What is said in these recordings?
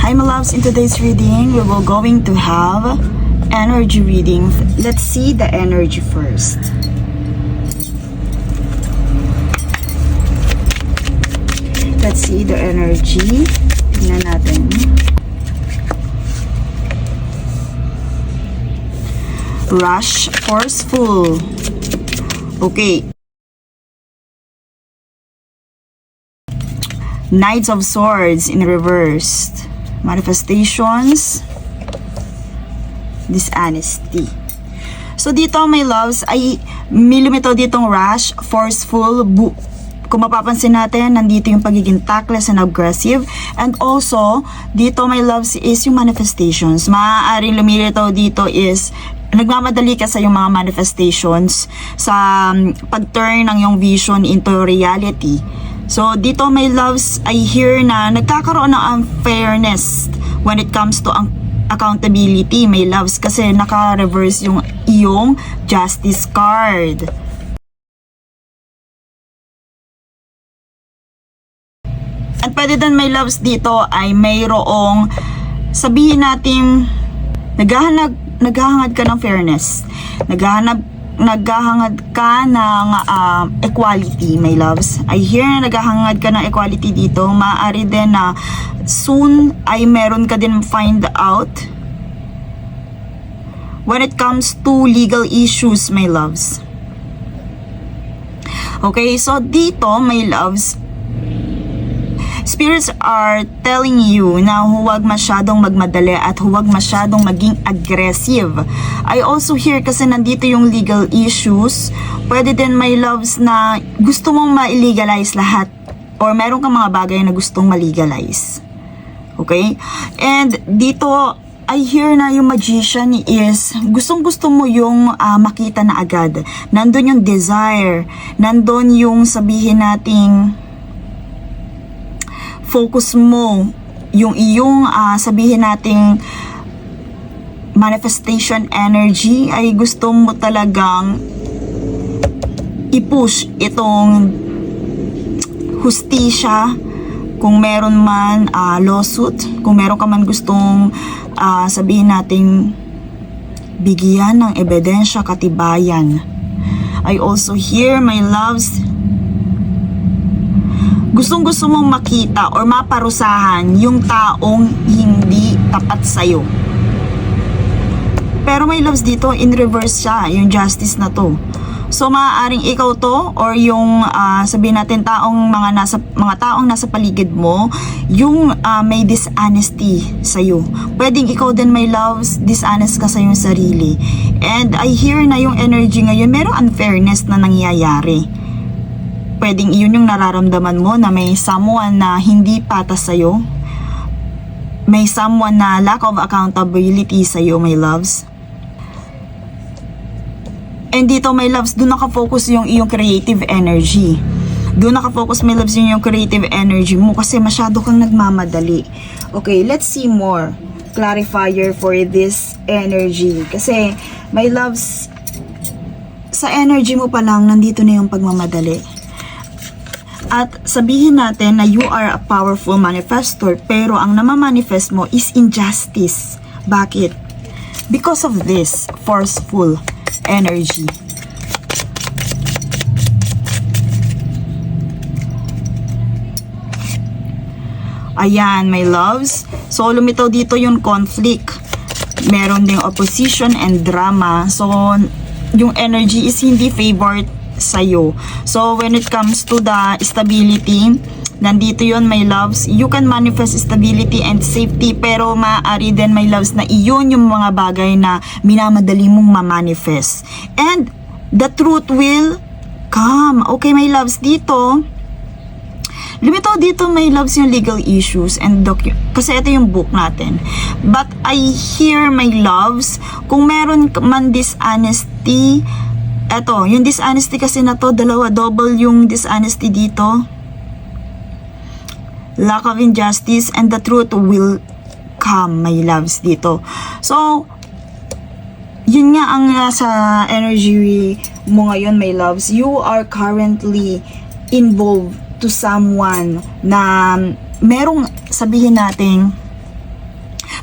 Hi my loves, in today's reading, we will going to have energy reading. Let's see the energy first. Let's see the energy. Tingnan natin. Rush, forceful. Okay. Knights of Swords in reversed. Manifestations. Dishonesty. So dito my loves ay may lumitaw ditong rush, forceful, kung mapapansin natin, nandito yung pagiging tactless and aggressive. And also, dito my loves is yung manifestations. Maaaring lumilitaw dito is nagmamadali ka sa yung mga manifestations sa pag-turn ng yung vision into reality. So dito my loves, I hear na nagkakaroon ng unfairness when it comes to accountability my loves, kasi naka-reverse yung iyong justice card. At pwede din my loves dito ay mayroong sabihin natin naghahangad ka ng fairness, naghahangad ka ng equality my loves. I hear na naghahangad ka ng equality dito. Maaari din na soon ay meron ka din find out when it comes to legal issues my loves. Okay, so dito my loves, spirits are telling you na huwag masyadong magmadali at huwag masyadong maging aggressive. I also hear kasi nandito yung legal issues. Pwede din my loves na gusto mong ma-legalize lahat or meron kang mga bagay na gustong ma-legalize. Okay? And dito I hear na yung magician is gustong-gusto mo yung makita na agad. Nandun yung desire. Nandun yung sabihin nating focus mo, yung iyong sabihin nating manifestation energy ay gusto mo talagang i-push itong hustisya. Kung meron man lawsuit, kung meron ka man gustong sabihin nating bigyan ng ebidensya, katibayan. I also hear my loves, gustong-gusto mong makita or maparusahan yung taong hindi tapat sa'yo. Pero may loves dito, in reverse siya, yung justice na to. So maaaring ikaw to or yung sabihin natin mga taong nasa paligid mo, yung may dishonesty sa'yo. Pwedeng ikaw din may loves, dishonest ka sa yung sarili. And I hear na yung energy ngayon, merong unfairness na nangyayari. Pwedeng iyon yung nararamdaman mo na may someone na hindi patas sa'yo. May someone na lack of accountability sa'yo, my loves. And dito, my loves, doon nakafocus yung iyong creative energy. Doon nakafocus, my loves, yung creative energy mo kasi masyado kang nagmamadali. Okay, let's see more clarifier for this energy. Kasi, my loves, sa energy mo pa lang, nandito na yung pagmamadali. At sabihin natin na you are a powerful manifestor, pero ang namamanifest mo is injustice. Bakit? Because of this forceful energy. Ayan, my loves. So, lumitaw dito yung conflict. Meron ding opposition and drama. So, yung energy is hindi favored sa'yo. So, when it comes to the stability, nandito yon my loves. You can manifest stability and safety, pero maaari din my loves na iyon yung mga bagay na minamadali mong ma-manifest. And the truth will come. Okay, my loves, dito lumitaw dito my loves yung legal issues and kasi ito yung book natin. But I hear my loves, kung meron man dishonesty, eto, yung dishonesty kasi na to, double yung dishonesty dito. Lack of injustice and the truth will come, my loves, dito. So, yun nga ang nasa energy mo ngayon, my loves. You are currently involved to someone na merong sabihin natin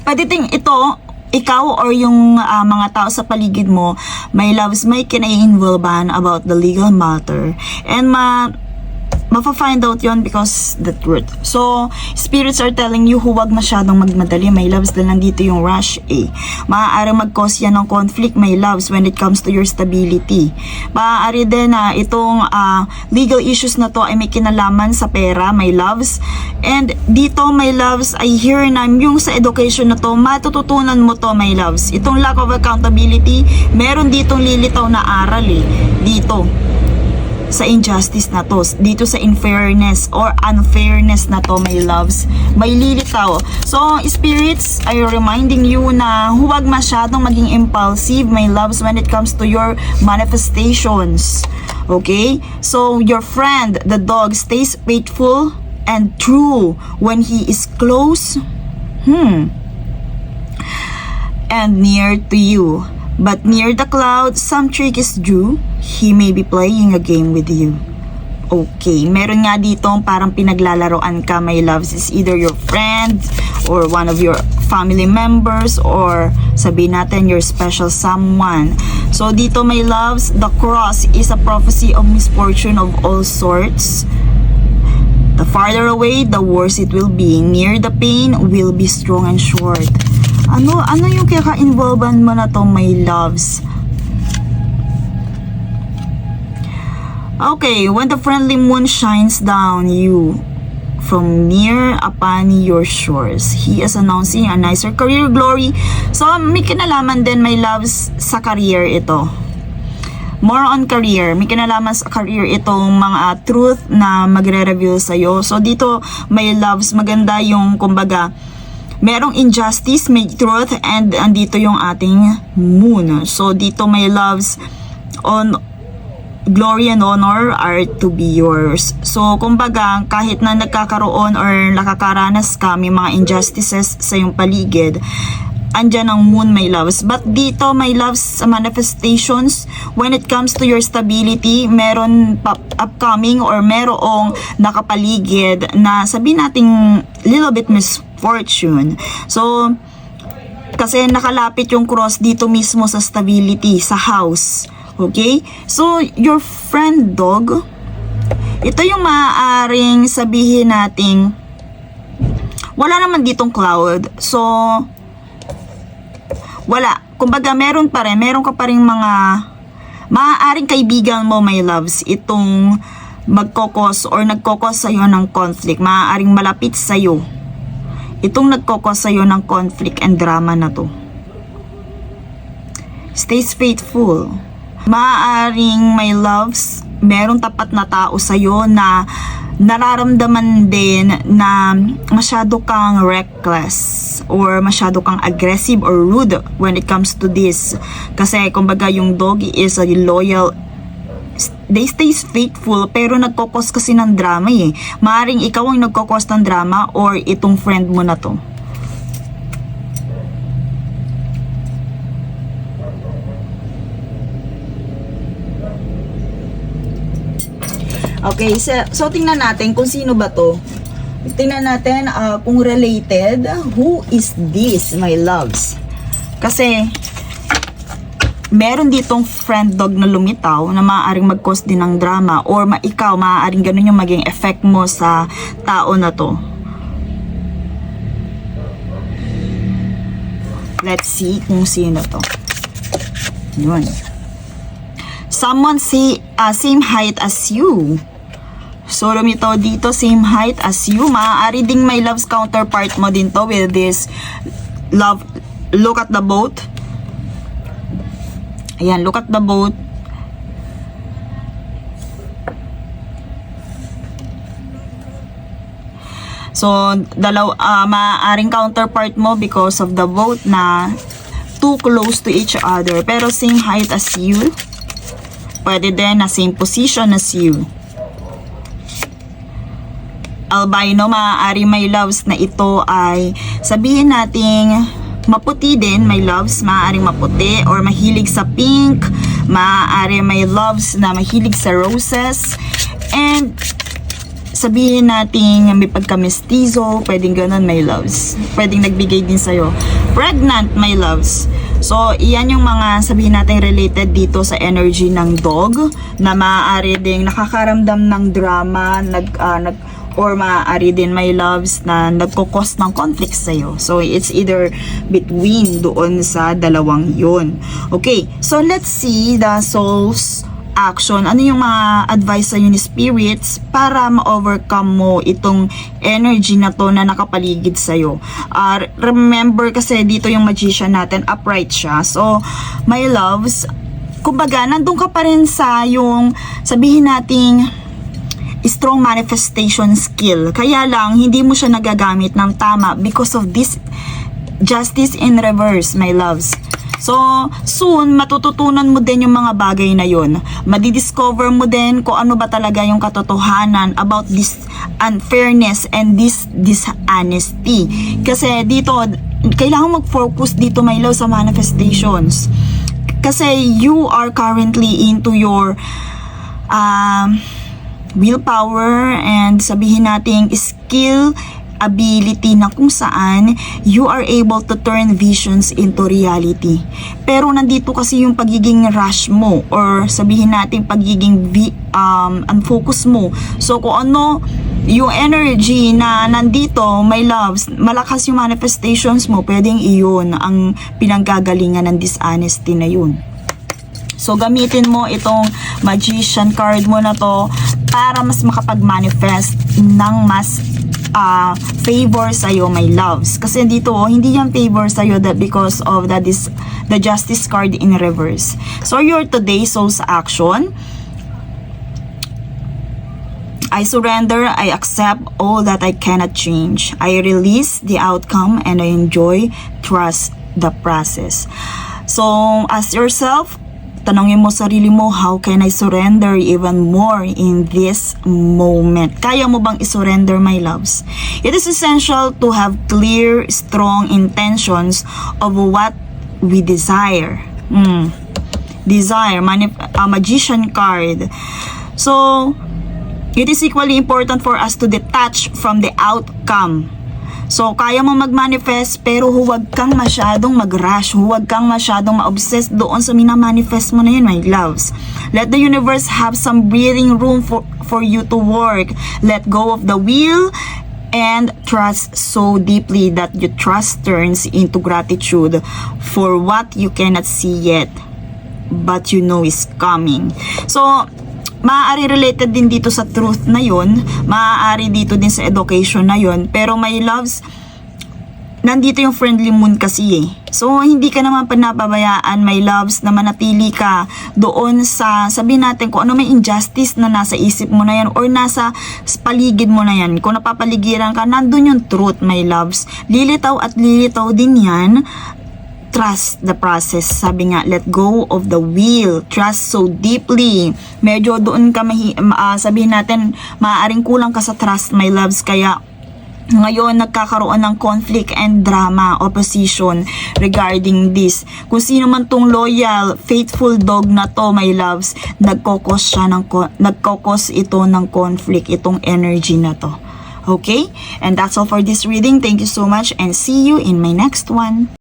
Pwede ting ito, ikaw or yung mga tao sa paligid mo, my loves, may kinai-involvehan about the legal matter. And mafa-find out yon because the truth. So, spirits are telling you huwag masyadong magmadali, my loves, dahil nandito yung rush eh. Maaari mag-cause yan ng conflict, my loves, when it comes to your stability. Maaari din na itong legal issues na to ay may kinalaman sa pera, my loves. And dito, my loves, I hear na yung sa education na to, matututunan mo to, my loves. Itong lack of accountability, meron ditong lilitaw na aral eh. Dito sa injustice na to, dito sa unfairness or unfairness na to, my loves, may lilitaw. So, spirits ay reminding you na huwag masyadong maging impulsive, my loves, when it comes to your manifestations. Okay? So, your friend, the dog, stays faithful and true when he is close and near to you. But near the clouds, some trick is due. He may be playing a game with you. Okay, meron nga dito parang pinaglalaroan ka, my loves. Is either your friend or one of your family members or sabihin natin your special someone. So dito, my loves, the cross is a prophecy of misfortune of all sorts. The farther away, the worse it will be. Near the pain will be strong and short. Ano yung kaka-involvean mo na to, my loves? Okay, when the friendly moon shines down you from near upon your shores, he is announcing a nicer career glory. So, may kinalaman din, my loves, sa career ito. More on career. May kinalaman sa career itong mga truth na magre-reveal sa'yo. So, dito, my loves, maganda yung, kumbaga, merong injustice, may truth, and andito yung ating moon. So, dito, my loves, on glory and honor are to be yours. So, kumbaga, kahit na nagkakaroon or nakakaranas ka, may mga injustices sa iyong paligid, andyan ang moon, my loves. But dito, my loves, sa manifestations, when it comes to your stability, meron upcoming or merong nakapaligid na sabihin nating little bit misfortune. So, kasi nakalapit yung cross dito mismo sa stability, sa house. Okay? So, your friend dog, ito yung maaaring sabihin nating wala naman ditong cloud. So, wala. Kumbaga, meron ka pa rin mga maaaring kaibigan mo, my loves, itong magkokos or nagkokos sa'yo ng conflict. Maaaring malapit sa'yo itong nagkokos sa'yo ng conflict and drama na to. Stays faithful. Maaaring, my loves, merong tapat na tao sa'yo na nararamdaman din na masyado kang reckless or masyado kang aggressive or rude when it comes to this. Kasi, kumbaga, yung doggy is a loyal, they stays faithful, pero nagkokos kasi ng drama eh. Maaring ikaw ang nagkokos ng drama or itong friend mo na to. Okay, so tingnan natin kung sino ba to. Tingnan natin kung related. Who is this, my loves? Kasi meron ditong friend dog na lumitaw na maaaring mag-cause din ng drama or ikaw, maaaring ganun yung maging effect mo sa tao na to. Let's see kung sino to. Yun. Someone same height as you. So, lumitaw dito, same height as you. Maaari ding may love's counterpart mo din to with this love. Look at the boat. Ayan, look at the boat. So, maaaring counterpart mo because of the boat na too close to each other. Pero same height as you. Pwede din na same position as you. Albino, maaari, my loves, na ito ay sabihin nating maputi din, my loves, maaaring maputi or mahilig sa pink, maaari, my loves, na mahilig sa roses, and sabihin natin may pagka-mestizo, pwedeng ganun, my loves. Pwedeng nagbigay din sa'yo. Pregnant, my loves. So, iyan yung mga sabihin natin related dito sa energy ng dog na maaari ding nakakaramdam ng drama, or maaari din, my loves, na nagkukos ng conflict sa'yo. So, it's either between doon sa dalawang yun. Okay, so let's see the soul's action. Ano yung mga advice sa'yo ni spirits para ma-overcome mo itong energy na to na nakapaligid sa'yo. Remember kasi dito yung magician natin, upright siya. So, my loves, kumbaga, nandun ka pa rin sa yung, sabihin nating, strong manifestation skill. Kaya lang, hindi mo siya nagagamit ng tama because of this justice in reverse, my loves. So, soon, matututunan mo din yung mga bagay na yun. Madidiscover mo din kung ano ba talaga yung katotohanan about this unfairness and this dishonesty. Kasi dito, kailangan mag-focus dito, my love, sa manifestations. Kasi you are currently into your willpower and sabihin nating skill, ability na kung saan you are able to turn visions into reality. Pero nandito kasi yung pagiging rush mo or sabihin natin pagiging unfocus mo. So kung ano yung energy na nandito, my loves, malakas yung manifestations mo, pwedeng iyon ang pinanggagalingan ng dishonesty na yun. So, gamitin mo itong magician card mo na to para mas makapag-manifest ng mas favor sa'yo, my loves. Kasi dito, hindi yan favor sa'yo because of the justice card in reverse. So, your today soul's action. I surrender, I accept all that I cannot change. I release the outcome and I enjoy, trust the process. So, ask yourself, tanongin mo sarili mo, how can I surrender even more in this moment? Kaya mo bang isurrender, my loves? It is essential to have clear, strong intentions of what we desire. Desire, magician card. So, it is equally important for us to detach from the outcome. So, kaya mo mag-manifest pero huwag kang masyadong mag-rush. Huwag kang masyadong ma-obsess doon sa minamanifest mo na yun, my loves. Let the universe have some breathing room for you to work. Let go of the will and trust so deeply that your trust turns into gratitude for what you cannot see yet but you know is coming. So, maaari related din dito sa truth na yun, maaari dito din sa education na yun, pero my loves, nandito yung friendly moon kasi eh. So, hindi ka naman panapabayaan, my loves, na manatili ka doon sa, sabihin natin, kung ano may injustice na nasa isip mo na yan or nasa paligid mo na yan. Kung napapaligiran ka, nandun yung truth, my loves. Lilitaw at lilitaw din yan. Trust the process. Sabi nga, let go of the will. Trust so deeply. Medyo doon ka sabihin natin, maaaring kulang ka sa trust, my loves. Kaya ngayon nagkakaroon ng conflict and drama, opposition regarding this. Kung sino man tong loyal, faithful dog na to, my loves, nagkokos ito ng conflict, itong energy na to. Okay? And that's all for this reading. Thank you so much and see you in my next one.